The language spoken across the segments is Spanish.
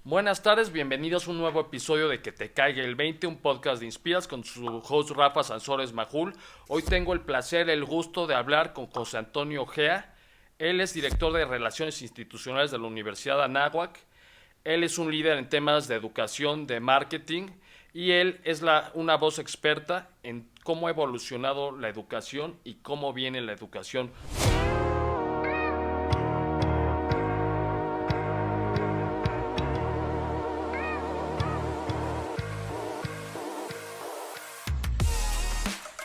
Buenas tardes, bienvenidos a un nuevo episodio de Que te caiga el 20, un podcast de Inspiras con su host Rafa Sansores Majul. Hoy tengo el placer, el gusto de hablar con José Antonio Ojea. Él es director de Relaciones Institucionales de la Universidad de Anáhuac. Él es un líder en temas de educación, de marketing, y él es una voz experta en cómo ha evolucionado la educación y cómo viene la educación.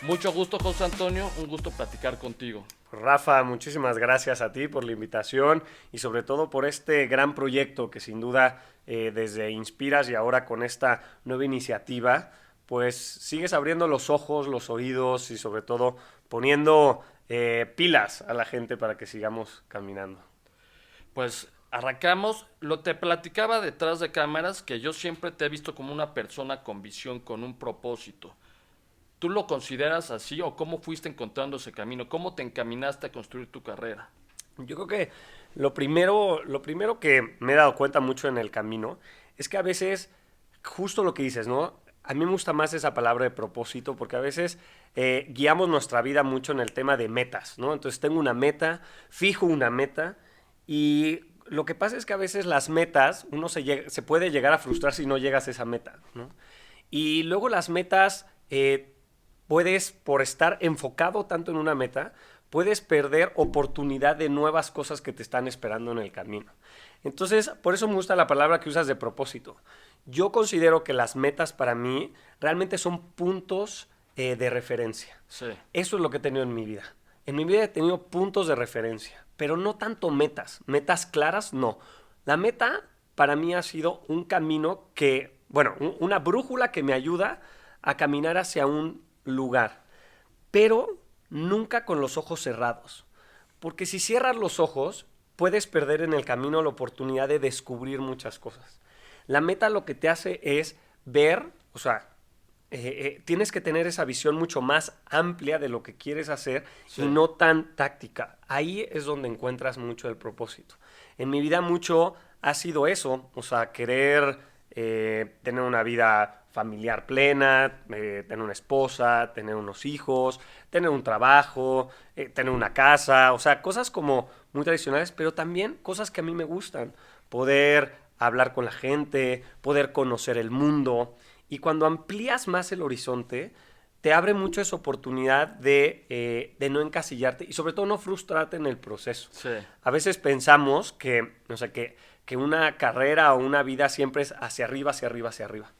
Mucho gusto, José Antonio, un gusto platicar contigo. Rafa, muchísimas gracias a ti por la invitación y sobre todo por este gran proyecto que sin duda desde Inspiras y ahora con esta nueva iniciativa, pues sigues abriendo los ojos, los oídos y sobre todo poniendo pilas a la gente para que sigamos caminando. Pues arrancamos. Lo te platicaba detrás de cámaras que yo siempre te he visto como una persona con visión, con un propósito. ¿Tú lo consideras así o cómo fuiste encontrando ese camino? ¿Cómo te encaminaste a construir tu carrera? Yo creo que lo primero que me he dado cuenta mucho en el camino es que a veces, justo lo que dices, ¿no? A mí me gusta más esa palabra de propósito porque a veces guiamos nuestra vida mucho en el tema de metas, ¿no? Entonces tengo una meta, fijo una meta y lo que pasa es que a veces las metas, se puede llegar a frustrar si no llegas a esa meta, ¿no? Y luego las metas puedes, por estar enfocado tanto en una meta, puedes perder oportunidad de nuevas cosas que te están esperando en el camino. Entonces, por eso me gusta la palabra que usas de propósito. Yo considero que las metas para mí realmente son puntos de referencia. Sí, Eso es lo que he tenido en mi vida. En mi vida he tenido puntos de referencia, pero no tanto metas. Metas claras, no. La meta para mí ha sido un camino una brújula que me ayuda a caminar hacia un lugar, pero nunca con los ojos cerrados, porque si cierras los ojos puedes perder en el camino la oportunidad de descubrir muchas cosas. La meta lo que te hace es ver, o sea, tienes que tener esa visión mucho más amplia de lo que quieres hacer sí. y no tan táctica. Ahí es donde encuentras mucho el propósito. En mi vida mucho ha sido eso, o sea, querer tener una vida familiar plena, tener una esposa, tener unos hijos, tener un trabajo, tener una casa, o sea, cosas como muy tradicionales, pero también cosas que a mí me gustan, poder hablar con la gente, poder conocer el mundo, y cuando amplías más el horizonte, te abre mucho esa oportunidad de no encasillarte y sobre todo no frustrarte en el proceso. Sí. A veces pensamos que, o sea, que una carrera o una vida siempre es hacia arriba, hacia arriba, hacia arriba.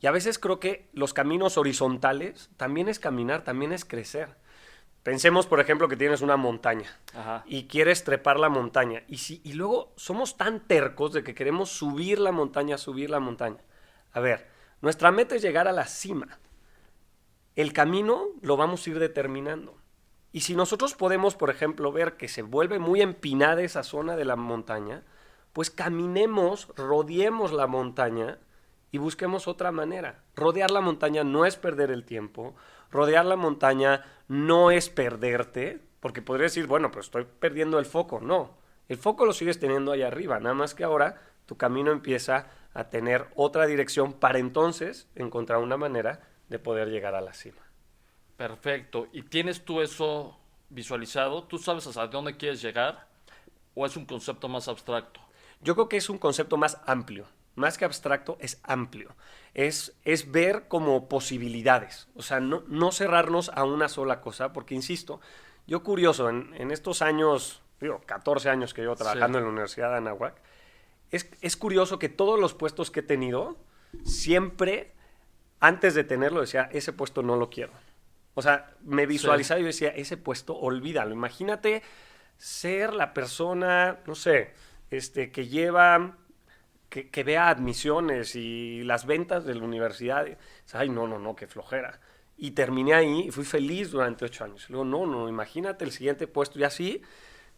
Y a veces creo que los caminos horizontales también es caminar, también es crecer. Pensemos, por ejemplo, que tienes una montaña Ajá. y quieres trepar la montaña. Y luego somos tan tercos de que queremos subir la montaña, subir la montaña. A ver, nuestra meta es llegar a la cima. El camino lo vamos a ir determinando. Y si nosotros podemos, por ejemplo, ver que se vuelve muy empinada esa zona de la montaña, pues caminemos, rodeemos la montaña y busquemos otra manera. Rodear la montaña no es perder el tiempo, rodear la montaña no es perderte, porque podrías decir, bueno, pues estoy perdiendo el foco. No, el foco lo sigues teniendo ahí arriba, nada más que ahora tu camino empieza a tener otra dirección para entonces encontrar una manera de poder llegar a la cima. Perfecto. ¿Y tienes tú eso visualizado? ¿Tú sabes hasta dónde quieres llegar? ¿O es un concepto más abstracto? Yo creo que es un concepto más amplio, más que abstracto, es amplio. Es ver como posibilidades, o sea, no cerrarnos a una sola cosa, porque insisto, yo curioso, en estos años, digo, 14 años que llevo Sí. trabajando en la Universidad de Anáhuac, es curioso que todos los puestos que he tenido, siempre antes de tenerlo decía, ese puesto no lo quiero. O sea, me Sí. visualizaba y decía, ese puesto, olvídalo. Imagínate ser la persona, no sé, que lleva, que vea admisiones y las ventas de la universidad. Ay, no, no, no, qué flojera. Y terminé ahí y fui feliz durante 8 años. Luego, no, no, imagínate el siguiente puesto. Y así,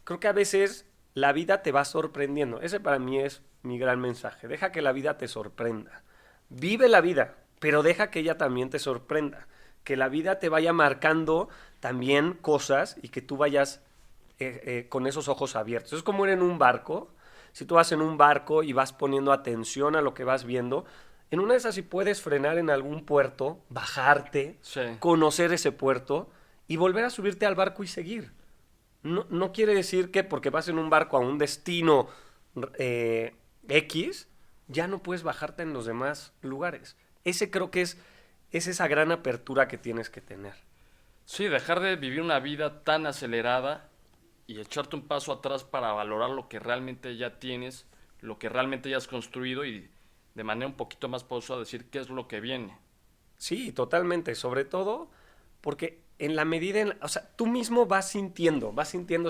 creo que a veces la vida te va sorprendiendo. Ese para mí es mi gran mensaje. Deja que la vida te sorprenda. Vive la vida, pero deja que ella también te sorprenda. Que la vida te vaya marcando también cosas y que tú vayas con esos ojos abiertos. Es como ir en un barco, si tú vas en un barco y vas poniendo atención a lo que vas viendo, en una de esas si puedes frenar en algún puerto, bajarte, Sí. conocer ese puerto y volver a subirte al barco y seguir. No quiere decir que porque vas en un barco a un destino X, ya no puedes bajarte en los demás lugares. Ese creo que es esa gran apertura que tienes que tener. Sí, dejar de vivir una vida tan acelerada y echarte un paso atrás para valorar lo que realmente ya tienes, lo que realmente ya has construido y de manera un poquito más pausada decir qué es lo que viene. Sí, totalmente. Sobre todo porque en la medida, o sea, tú mismo vas sintiendo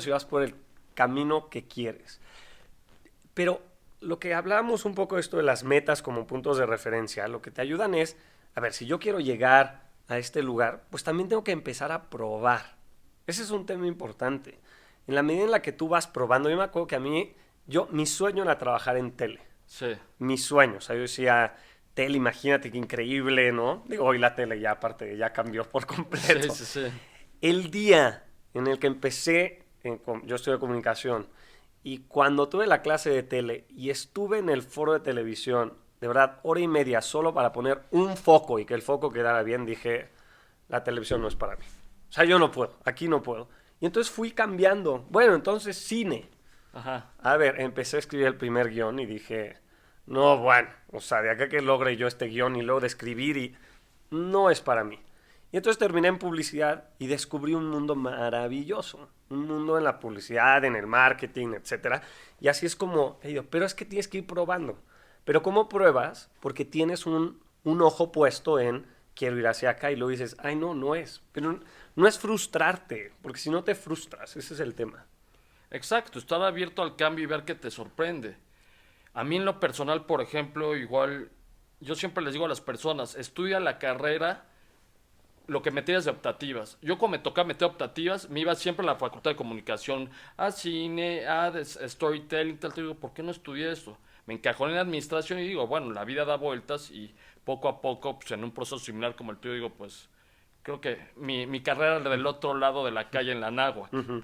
si vas por el camino que quieres. Pero lo que hablábamos un poco de esto de las metas como puntos de referencia, lo que te ayudan es, a ver, si yo quiero llegar a este lugar, pues también tengo que empezar a probar. Ese es un tema importante. En la medida en la que tú vas probando, yo me acuerdo que mi sueño era trabajar en tele. Sí, Mi sueño, o sea, yo decía, tele, imagínate qué increíble, ¿no? Digo, hoy la tele ya aparte, ya cambió por sí, completo. sí, sí. El día en el que empecé, yo estudié comunicación, y cuando tuve la clase de tele y estuve en el foro de televisión, de verdad, hora y media solo para poner un foco y que el foco quedara bien, dije, la televisión no es para mí. O sea, yo no puedo, aquí no puedo. Y entonces fui cambiando. Bueno, entonces cine. Ajá. A ver, empecé a escribir el primer guión y dije, no, bueno, o sea, de acá que logre yo este guión y luego de escribir y no es para mí. Y entonces terminé en publicidad y descubrí un mundo maravilloso, un mundo en la publicidad, en el marketing, etcétera. Y así es como he ido, pero es que tienes que ir probando. Pero ¿cómo pruebas? Porque tienes un ojo puesto en quiero ir hacia acá y luego dices, ay, no, no es. Pero no es frustrarte, porque si no te frustras, ese es el tema. Exacto, estar abierto al cambio y ver qué te sorprende. A mí en lo personal, por ejemplo, igual, yo siempre les digo a las personas, estudia la carrera lo que metías de optativas. Yo como me tocaba meter optativas, me iba siempre a la facultad de comunicación, a cine, a storytelling, tal, te digo, ¿por qué no estudié esto? Me encajoné en administración y digo, bueno, la vida da vueltas y poco a poco, pues en un proceso similar como el tuyo, digo, pues creo que mi carrera era del otro lado de la calle en la náhuatl.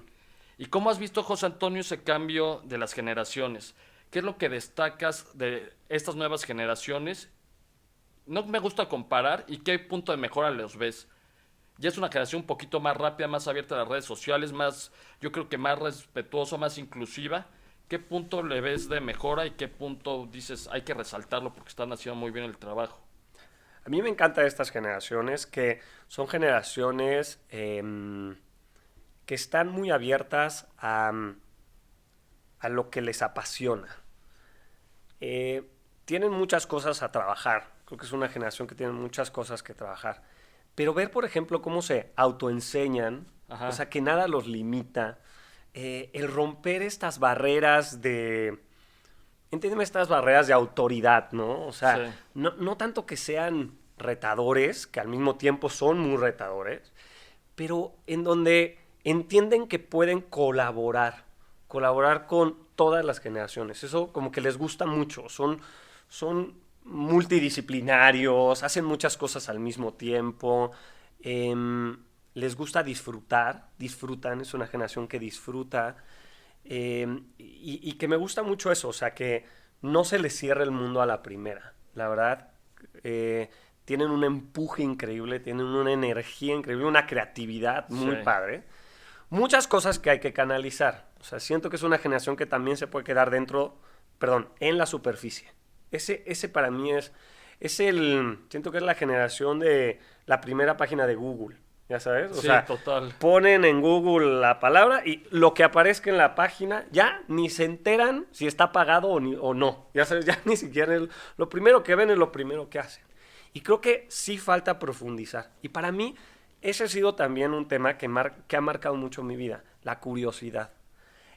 ¿Y cómo has visto, José Antonio, ese cambio de las generaciones? ¿Qué es lo que destacas de estas nuevas generaciones? No me gusta comparar y qué punto de mejora los ves. Ya es una generación un poquito más rápida, más abierta a las redes sociales, más, yo creo que más respetuosa, más inclusiva. ¿Qué punto le ves de mejora y qué punto dices hay que resaltarlo porque están haciendo muy bien el trabajo? A mí me encantan estas generaciones que son generaciones que están muy abiertas a lo que les apasiona. Tienen muchas cosas a trabajar. Creo que es una generación que tiene muchas cosas que trabajar. Pero ver, por ejemplo, cómo se autoenseñan, o Ajá, sea, que nada los limita, el romper estas barreras de, entiéndeme, estas barreras de autoridad, ¿no? O sí, sea, no tanto que sean retadores, que al mismo tiempo son muy retadores, pero en donde entienden que pueden colaborar con todas las generaciones. Eso como que les gusta mucho, son multidisciplinarios, hacen muchas cosas al mismo tiempo, les gusta disfrutan, es una generación que disfruta, y que me gusta mucho eso, o sea, que no se les cierra el mundo a la primera, la verdad. Tienen un empuje increíble, tienen una energía increíble, una creatividad sí. muy padre. Muchas cosas que hay que canalizar. O sea, siento que es una generación que también se puede quedar en la superficie. Ese para mí siento que es la generación de la primera página de Google, ya sabes. O Sí, sea, total. ponen en Google la palabra y lo que aparezca en la página ya ni se enteran si está pagado o no. Ya sabes, ya ni siquiera lo primero que ven es lo primero que hacen. Y creo que sí falta profundizar. Y para mí ese ha sido también un tema que ha marcado mucho mi vida, la curiosidad.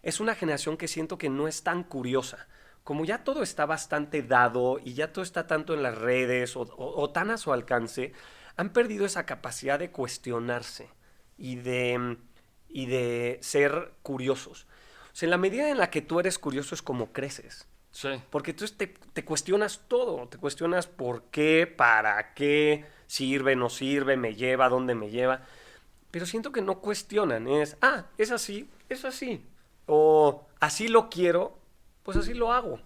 Es una generación que siento que no es tan curiosa. Como ya todo está bastante dado y ya todo está tanto en las redes o tan a su alcance, han perdido esa capacidad de cuestionarse y de ser curiosos. O sea, en la medida en la que tú eres curioso es como creces. Sí, Porque tú te cuestionas todo, te cuestionas por qué, para qué, sirve, no sirve, me lleva, dónde me lleva. Pero siento que no cuestionan, es así, es así. O así lo quiero pues así lo hago.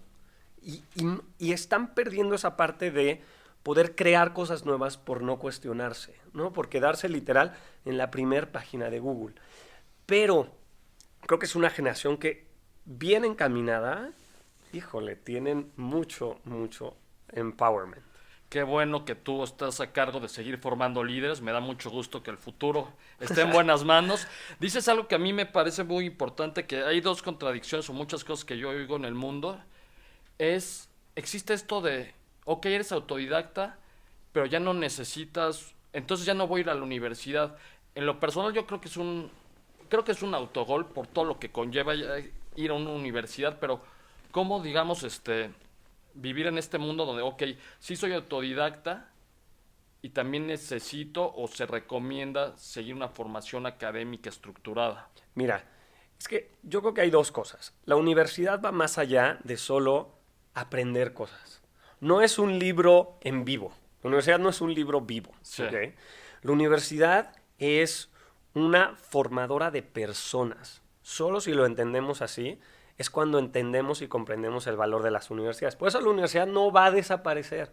Y están perdiendo esa parte de poder crear cosas nuevas por no cuestionarse, ¿no? Por quedarse literal en la primer página de Google. Pero creo que es una generación que bien encaminada, híjole, tienen mucho empowerment. Qué bueno que tú estás a cargo de seguir formando líderes. Me da mucho gusto que el futuro esté en buenas manos. Dices algo que a mí me parece muy importante, que hay dos contradicciones o muchas cosas que yo oigo en el mundo. Existe esto de, ok, eres autodidacta, pero ya no necesitas, entonces ya no voy a ir a la universidad. En lo personal yo creo que es un autogol por todo lo que conlleva ir a una universidad, pero cómo, digamos, vivir en este mundo donde, ok, sí soy autodidacta y también necesito o se recomienda seguir una formación académica estructurada. Mira, es que yo creo que hay dos cosas. La universidad va más allá de solo aprender cosas. No es un libro en vivo. La universidad no es un libro vivo. Sí. ¿Okay? La universidad es una formadora de personas. Solo si lo entendemos así, es cuando entendemos y comprendemos el valor de las universidades. Por eso la universidad no va a desaparecer,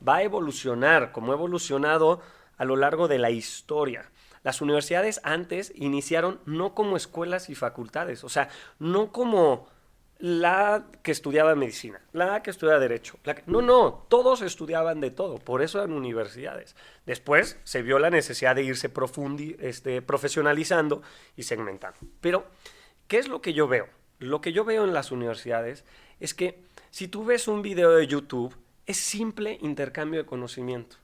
va a evolucionar, como ha evolucionado a lo largo de la historia. Las universidades antes iniciaron no como escuelas y facultades, o sea, no como la que estudiaba medicina, la que estudiaba derecho. No, todos estudiaban de todo, por eso eran universidades. Después se vio la necesidad de irse profesionalizando y segmentando. Pero, ¿qué es lo que yo veo? Lo que yo veo en las universidades es que si tú ves un video de YouTube, es simple intercambio de conocimiento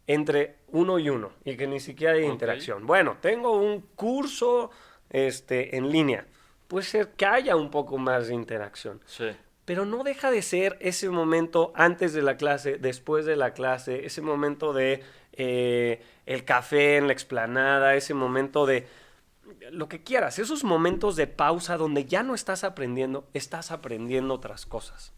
entre uno y uno y que ni siquiera hay interacción. Bueno, tengo un curso en línea. Puede ser que haya un poco más de interacción. Sí. Pero no deja de ser ese momento antes de la clase, después de la clase, ese momento de el café en la explanada, ese momento de lo que quieras, esos momentos de pausa donde ya no estás aprendiendo otras cosas.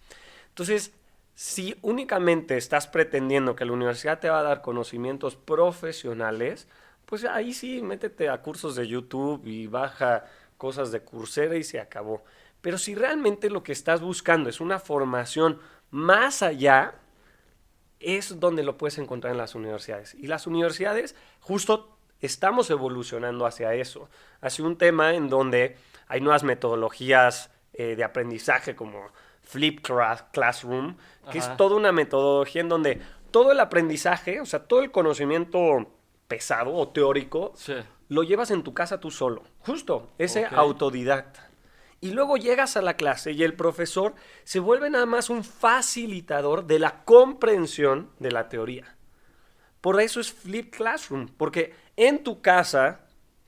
Entonces, si únicamente estás pretendiendo que la universidad te va a dar conocimientos profesionales, pues ahí sí, métete a cursos de YouTube y baja cosas de Coursera y se acabó. Pero si realmente lo que estás buscando es una formación más allá, es donde lo puedes encontrar en las universidades. Y las universidades justo estamos evolucionando hacia eso, hacia un tema en donde hay nuevas metodologías de aprendizaje como Flip Classroom, que es toda una metodología en donde todo el aprendizaje, o sea, todo el conocimiento pesado o teórico, Sí. lo llevas en tu casa tú solo, justo, ese autodidacta. Y luego llegas a la clase y el profesor se vuelve nada más un facilitador de la comprensión de la teoría. Por eso es Flip Classroom, porque en tu casa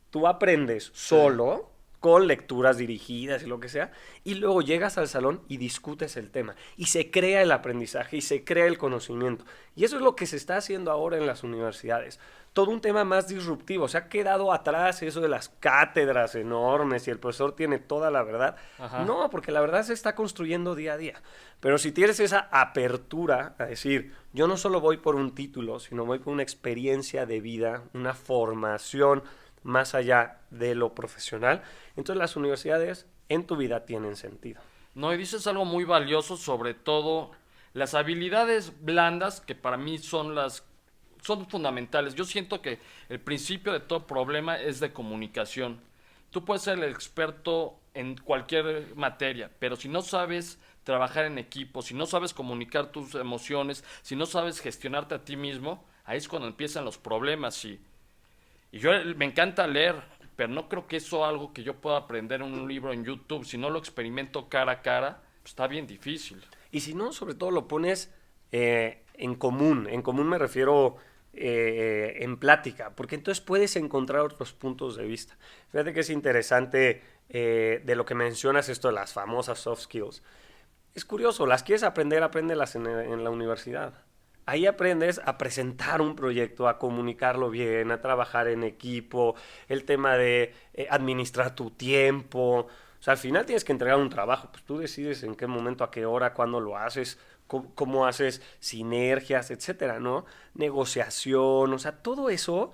tú aprendes solo, con lecturas dirigidas y lo que sea, y luego llegas al salón y discutes el tema. Y se crea el aprendizaje y se crea el conocimiento. Y eso es lo que se está haciendo ahora en las universidades. Todo un tema más disruptivo. Se ha quedado atrás eso de las cátedras enormes y el profesor tiene toda la verdad. Ajá. No, porque la verdad se está construyendo día a día. Pero si tienes esa apertura a decir, yo no solo voy por un título, sino voy por una experiencia de vida, una formación más allá de lo profesional, entonces las universidades en tu vida tienen sentido. No, y dices algo muy valioso, sobre todo las habilidades blandas, que para mí son fundamentales. Yo siento que el principio de todo problema es de comunicación. Tú puedes ser el experto en cualquier materia, pero si no sabes trabajar en equipo, si no sabes comunicar tus emociones, si no sabes gestionarte a ti mismo, ahí es cuando empiezan los problemas. Y yo me encanta leer, pero no creo que eso es algo que yo pueda aprender en un libro en YouTube. Si no lo experimento cara a cara, pues está bien difícil. Y si no, sobre todo lo pones en común. En común me refiero en plática, porque entonces puedes encontrar otros puntos de vista. Fíjate que es interesante de lo que mencionas, esto de las famosas soft skills. Es curioso, las quieres aprender, apréndelas en la universidad. Ahí aprendes a presentar un proyecto, a comunicarlo bien, a trabajar en equipo, el tema de administrar tu tiempo. O sea, al final tienes que entregar un trabajo, pues tú decides en qué momento, a qué hora, cuándo lo haces, cómo haces sinergias, etcétera, ¿no? Negociación, o sea, todo eso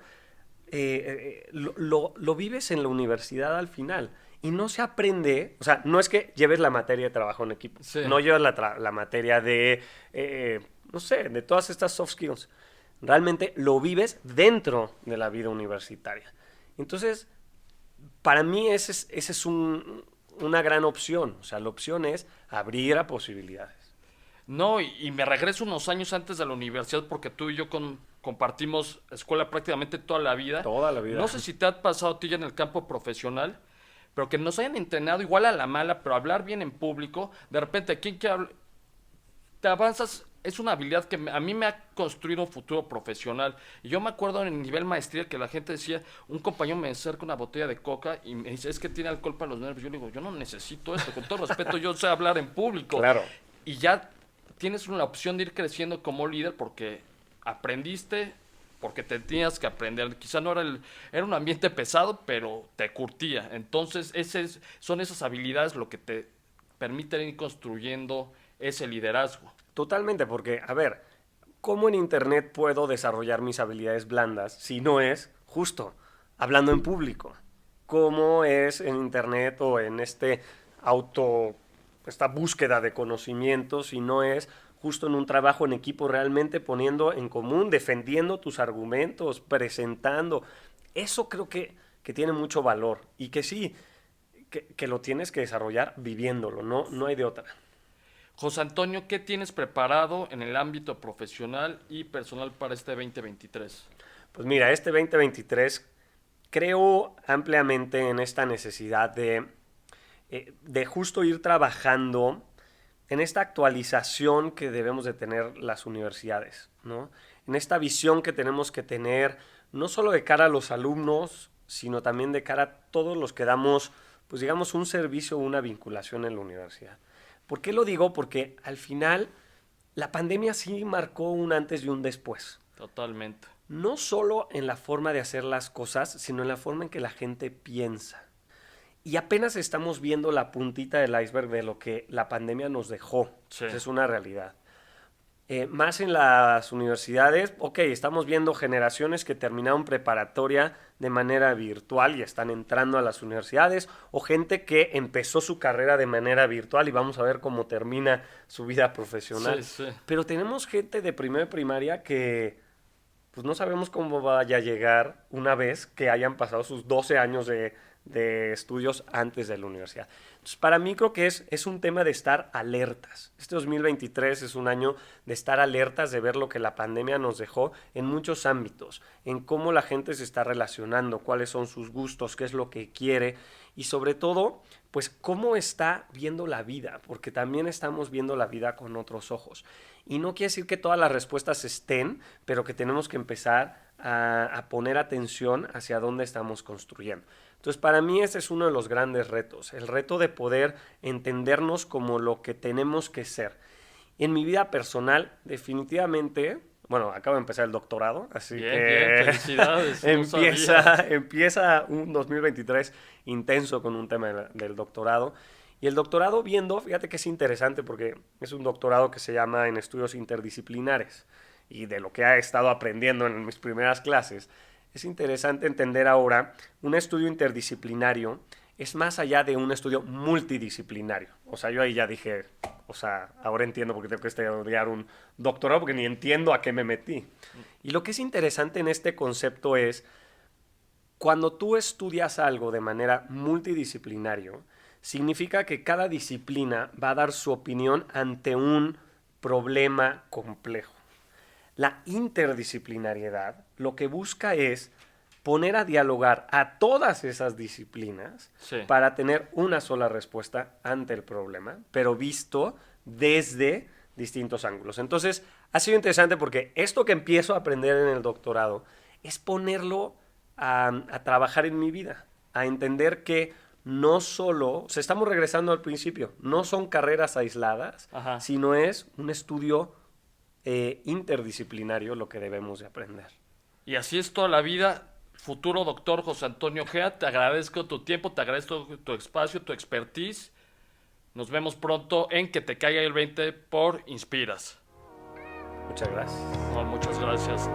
lo vives en la universidad al final. Y no se aprende, o sea, no es que lleves la materia de trabajo en equipo, Sí. no llevas la materia de, no sé, de todas estas soft skills. Realmente lo vives dentro de la vida universitaria. Entonces, para mí ese es una gran opción. O sea, la opción es abrir a posibilidades. No, y me regreso unos años antes de la universidad porque tú y yo compartimos escuela prácticamente toda la vida. Toda la vida. No sé si te ha pasado a ti ya en el campo profesional, pero que nos hayan entrenado igual a la mala, pero hablar bien en público. De repente, ¿quién que habla? Te avanzas, es una habilidad que a mí me ha construido un futuro profesional. Y yo me acuerdo en el nivel maestría que la gente decía, un compañero me acerca una botella de coca y me dice, es que tiene alcohol para los nervios. Yo le digo, yo no necesito esto, con todo respeto, yo sé hablar en público. Claro. Y ya tienes una opción de ir creciendo como líder porque aprendiste, porque te tenías que aprender. Quizá no era un ambiente pesado, pero te curtía. Entonces, son esas habilidades lo que te permiten ir construyendo ese liderazgo. Totalmente, porque, a ver, ¿cómo en Internet puedo desarrollar mis habilidades blandas si no es justo hablando en público? ¿Cómo es en Internet o en esta búsqueda de conocimientos si no es justo en un trabajo en equipo realmente poniendo en común, defendiendo tus argumentos, presentando? Eso creo que tiene mucho valor y que sí, que lo tienes que desarrollar viviéndolo, no hay de otra. José Antonio, ¿qué tienes preparado en el ámbito profesional y personal para este 2023? Pues mira, este 2023 creo ampliamente en esta necesidad de justo ir trabajando en esta actualización que debemos de tener las universidades, ¿no? En esta visión que tenemos que tener, no solo de cara a los alumnos, sino también de cara a todos los que damos, pues digamos, un servicio o una vinculación en la universidad. ¿Por qué lo digo? Porque al final la pandemia sí marcó un antes y un después. Totalmente. No solo en la forma de hacer las cosas, sino en la forma en que la gente piensa. Y apenas estamos viendo la puntita del iceberg de lo que la pandemia nos dejó. Sí. Es una realidad. Más en las universidades, ok, estamos viendo generaciones que terminaron preparatoria de manera virtual y están entrando a las universidades, o gente que empezó su carrera de manera virtual y vamos a ver cómo termina su vida profesional. Sí, sí. Pero tenemos gente de primera primaria que pues no sabemos cómo vaya a llegar una vez que hayan pasado sus 12 años de estudios antes de la universidad. Entonces, para mí creo que es un tema de estar alertas. Este 2023 es un año de estar alertas, de ver lo que la pandemia nos dejó en muchos ámbitos, en cómo la gente se está relacionando, cuáles son sus gustos, qué es lo que quiere y sobre todo, pues cómo está viendo la vida, porque también estamos viendo la vida con otros ojos. Y no quiere decir que todas las respuestas estén, pero que tenemos que empezar a poner atención hacia dónde estamos construyendo. Entonces, para mí ese es uno de los grandes retos, el reto de poder entendernos como lo que tenemos que ser. En mi vida personal, definitivamente, bueno, acabo de empezar el doctorado, así Bien, que bien, felicidades. No empieza un 2023 intenso con un tema del doctorado. Y el doctorado fíjate que es interesante porque es un doctorado que se llama en estudios interdisciplinares. Y de lo que he estado aprendiendo en mis primeras clases, es interesante entender ahora, un estudio interdisciplinario es más allá de un estudio multidisciplinario. O sea, yo ahí ya dije, o sea, ahora entiendo por qué tengo que estudiar un doctorado, porque ni entiendo a qué me metí. Y lo que es interesante en este concepto es, cuando tú estudias algo de manera multidisciplinario, significa que cada disciplina va a dar su opinión ante un problema complejo. La interdisciplinariedad lo que busca es poner a dialogar a todas esas disciplinas Sí. para tener una sola respuesta ante el problema, pero visto desde distintos ángulos. Entonces, ha sido interesante porque esto que empiezo a aprender en el doctorado es ponerlo a trabajar en mi vida, a entender que no solo, estamos regresando al principio, no son carreras aisladas, Ajá. sino es un estudio interdisciplinario lo que debemos de aprender. Y así es toda la vida. Futuro doctor José Antonio Gea, te agradezco tu tiempo, te agradezco tu espacio, tu expertise. Nos vemos pronto en Que Te Caiga el 20 por Inspiras. Muchas gracias. No, muchas gracias.